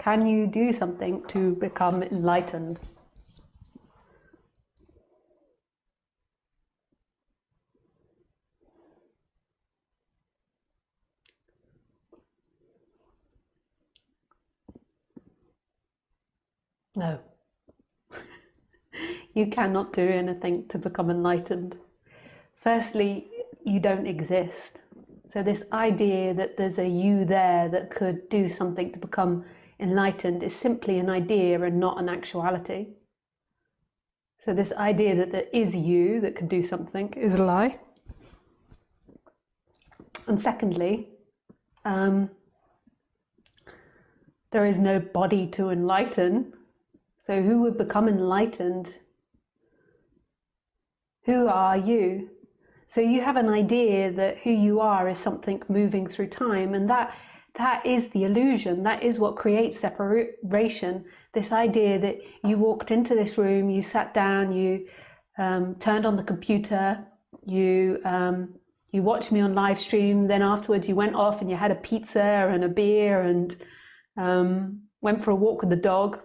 Can you do something to become enlightened? No. You cannot do anything to become enlightened. Firstly, you don't exist. So this idea that there's a you there that could do something to become enlightened is simply an idea and not an actuality. So this idea that there is you that could do something is a lie. And secondly, there is no body to enlighten. So who would become enlightened? Who are you? So you have an idea that who you are is something moving through time, and that is the illusion. That is what creates separation. This idea that you walked into this room, you sat down, you turned on the computer, you watched me on live stream, then afterwards you went off and you had a pizza and a beer and went for a walk with the dog.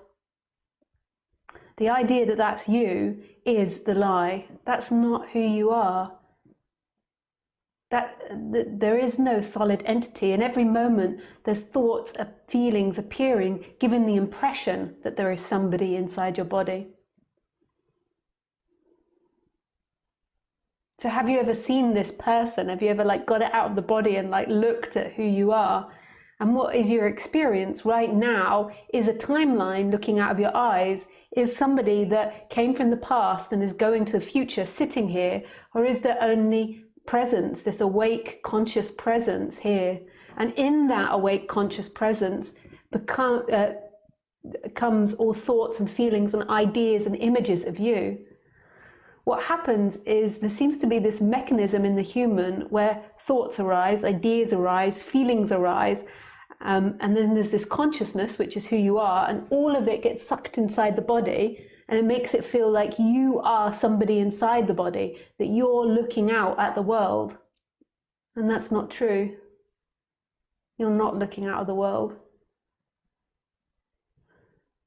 The idea that that's you is the lie. That's not who you are. There is no solid entity. In every moment, there's thoughts, feelings appearing, giving the impression that there is somebody inside your body. So have you ever seen this person? Have you ever got it out of the body and looked at who you are? And what is your experience right now is a timeline looking out of your eyes. Is somebody that came from the past and is going to the future sitting here? Or is there only presence, this awake conscious presence here? And in that awake conscious presence comes all thoughts and feelings and ideas and images of you. What happens is there seems to be this mechanism in the human where thoughts arise, ideas arise, feelings arise, and then there's this consciousness, which is who you are, and all of it gets sucked inside the body, and it makes it feel like you are somebody inside the body, that you're looking out at the world. And that's not true. You're not looking out of the world.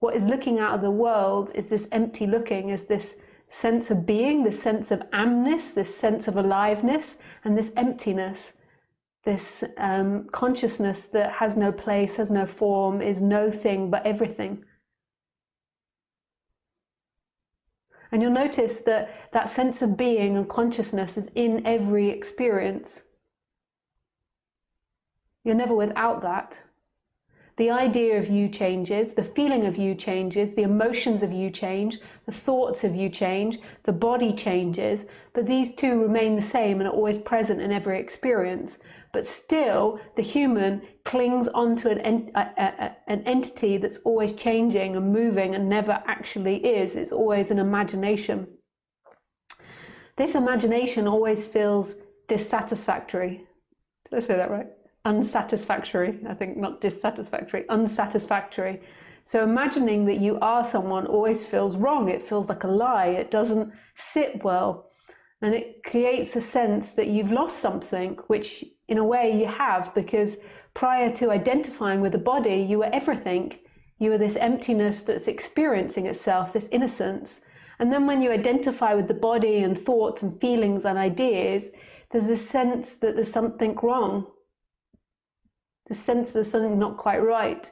What is looking out of the world is this empty looking, is this sense of being, this sense of amness, this sense of aliveness, and this emptiness, this consciousness that has no place, has no form, is no thing but everything. And you'll notice that that sense of being and consciousness is in every experience. You're never without that. The idea of you changes, the feeling of you changes, the emotions of you change, the thoughts of you change, the body changes, but these two remain the same and are always present in every experience. But still, the human clings onto an entity that's always changing and moving and never actually is. It's always an imagination. This imagination always feels dissatisfactory. Did I say that right? Unsatisfactory, I think, not dissatisfactory, unsatisfactory. So imagining that you are someone always feels wrong. It feels like a lie. It doesn't sit well. And it creates a sense that you've lost something, which in a way you have, because prior to identifying with the body, you were everything. You were this emptiness that's experiencing itself, this innocence. And then when you identify with the body and thoughts and feelings and ideas, there's this sense that there's something wrong. The sense there's something not quite right.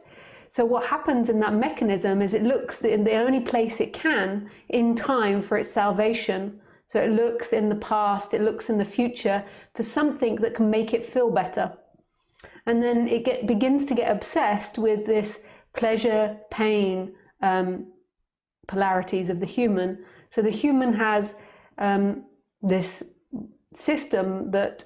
So what happens in that mechanism is it looks in the only place it can in time for its salvation. So it looks in the past, it looks in the future for something that can make it feel better. And then it begins to get obsessed with this pleasure, pain, polarities of the human. So the human has this system that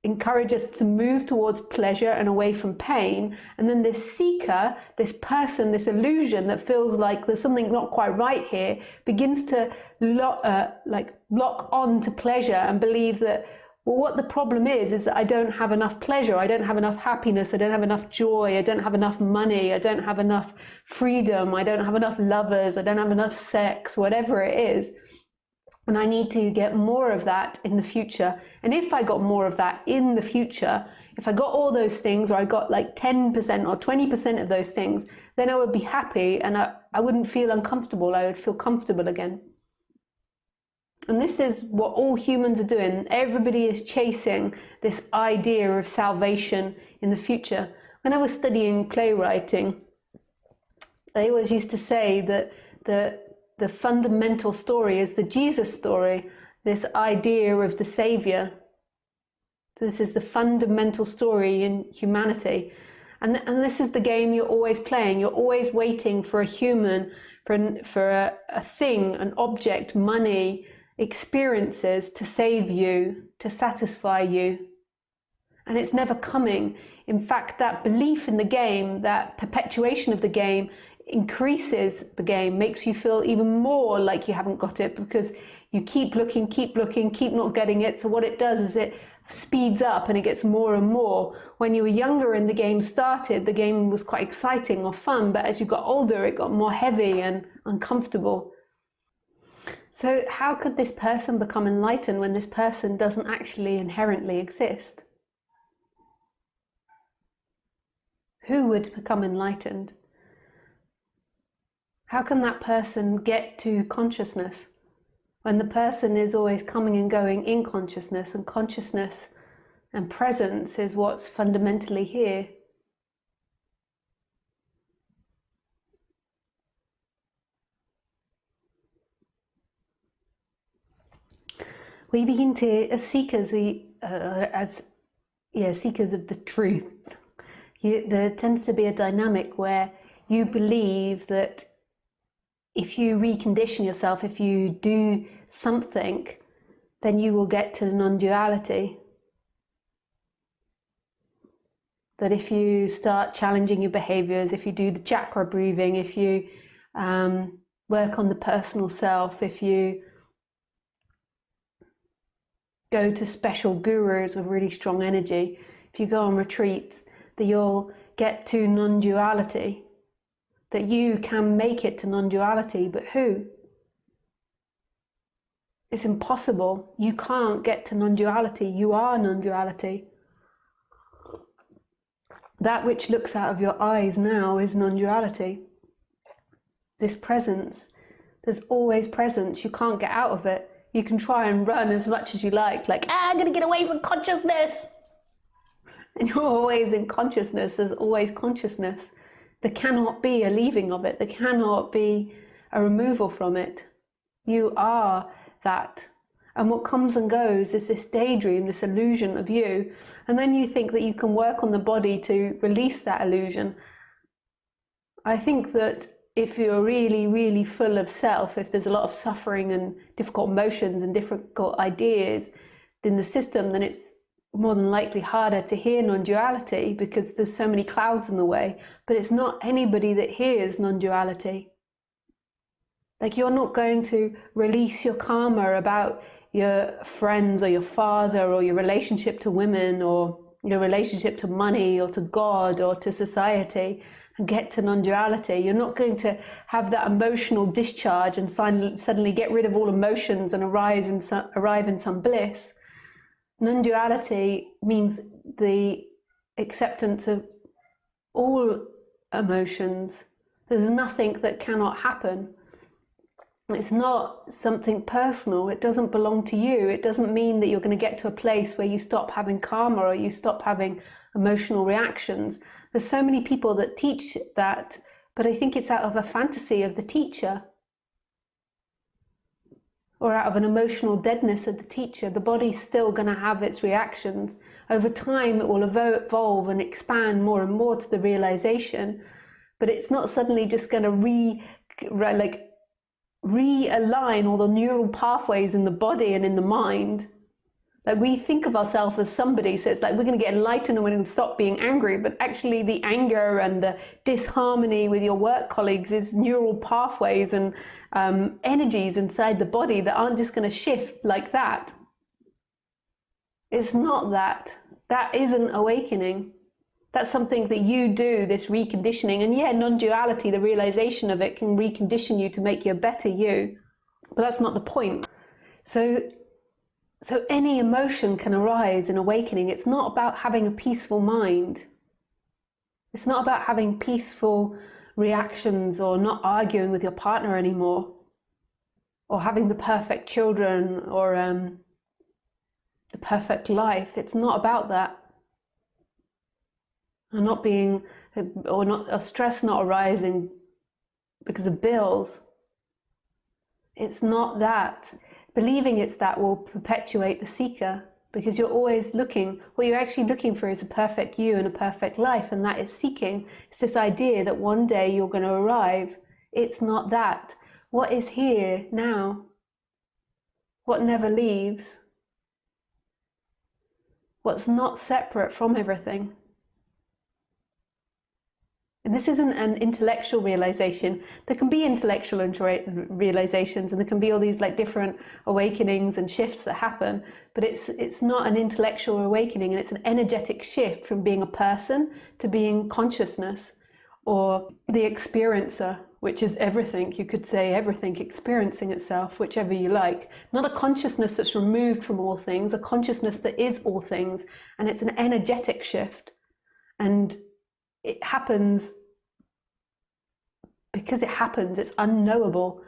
encourages us to move towards pleasure and away from pain, and then this seeker, this person, this illusion that feels like there's something not quite right here, begins to lock on to pleasure and believe that, well, what the problem is that I don't have enough pleasure, I don't have enough happiness, I don't have enough joy, I don't have enough money, I don't have enough freedom, I don't have enough lovers, I don't have enough sex, whatever it is. And I need to get more of that in the future. And if I got more of that in the future, if I got all those things, or I got like 10% or 20% of those things, then I would be happy and I wouldn't feel uncomfortable. I would feel comfortable again. And this is what all humans are doing. Everybody is chasing this idea of salvation in the future. When I was studying playwriting, they always used to say that the fundamental story is the Jesus story, this idea of the Savior. This is the fundamental story in humanity. And this is the game you're always playing. You're always waiting for a human, for a thing, an object, money, experiences to save you, to satisfy you. And it's never coming. In fact, that belief in the game, that perpetuation of the game, increases the game, makes you feel even more like you haven't got it, because you keep looking, keep not getting it. So what it does is it speeds up and it gets more and more. When you were younger and the game started, the game was quite exciting or fun, but as you got older, it got more heavy and uncomfortable. So how could this person become enlightened when this person doesn't actually inherently exist? Who would become enlightened? How can that person get to consciousness when the person is always coming and going in consciousness, and consciousness and presence is what's fundamentally here? We begin to, as seekers, seekers of the truth, there tends to be a dynamic where you believe that if you recondition yourself, if you do something, then you will get to non-duality. That if you start challenging your behaviors, if you do the chakra breathing, if you work on the personal self, if you go to special gurus with really strong energy, if you go on retreats, that you'll get to non-duality, that you can make it to non-duality. But who? It's impossible. You can't get to non-duality. You are non-duality. That which looks out of your eyes now is non-duality. This presence, there's always presence. You can't get out of it. You can try and run as much as you like I'm gonna get away from consciousness. And you're always in consciousness. There's always consciousness. There cannot be a leaving of it. There cannot be a removal from it. You are that. And what comes and goes is this daydream, this illusion of you. And then you think that you can work on the body to release that illusion. I think that if you're really, really full of self, if there's a lot of suffering and difficult emotions and difficult ideas in the system, then it's more than likely harder to hear non-duality, because there's so many clouds in the way. But it's not anybody that hears non-duality. Like, you're not going to release your karma about your friends or your father or your relationship to women or your relationship to money or to God or to society and get to non-duality. You're not going to have that emotional discharge and suddenly get rid of all emotions and arrive in some bliss. Non-duality means the acceptance of all emotions. There's nothing that cannot happen. It's not something personal. It doesn't belong to you. It doesn't mean that you're going to get to a place where you stop having karma or you stop having emotional reactions. There's so many people that teach that, but I think it's out of a fantasy of the teacher, or out of an emotional deadness of the teacher. The body's still going to have its reactions. Over time, it will evolve and expand more and more to the realization, but it's not suddenly just going to realign all the neural pathways in the body and in the mind. Like, we think of ourselves as somebody, so it's like we're going to get enlightened and we're going to stop being angry, but actually the anger and the disharmony with your work colleagues is neural pathways and energies inside the body that aren't just going to shift like that. It's not that. That isn't awakening. That's something that you do, this reconditioning. And yeah, non-duality, the realization of it, can recondition you to make you a better you, but that's not the point. So So any emotion can arise in awakening. It's not about having a peaceful mind. It's not about having peaceful reactions or not arguing with your partner anymore, or having the perfect children, or the perfect life. It's not about that. Or stress not arising because of bills. It's not that. Believing it's that will perpetuate the seeker, because you're always looking, what you're actually looking for is a perfect you and a perfect life, and that is seeking. It's this idea that one day you're going to arrive. It's not that. What is here now? What never leaves? What's not separate from everything? And this isn't an intellectual realization. There can be intellectual realizations, and there can be all these like different awakenings and shifts that happen, but it's not an intellectual awakening, and it's an energetic shift from being a person to being consciousness, or the experiencer, which is everything. You could say everything experiencing itself, whichever you like. Not a consciousness that's removed from all things, a consciousness that is all things, and it's an energetic shift. And it happens because it happens. It's unknowable.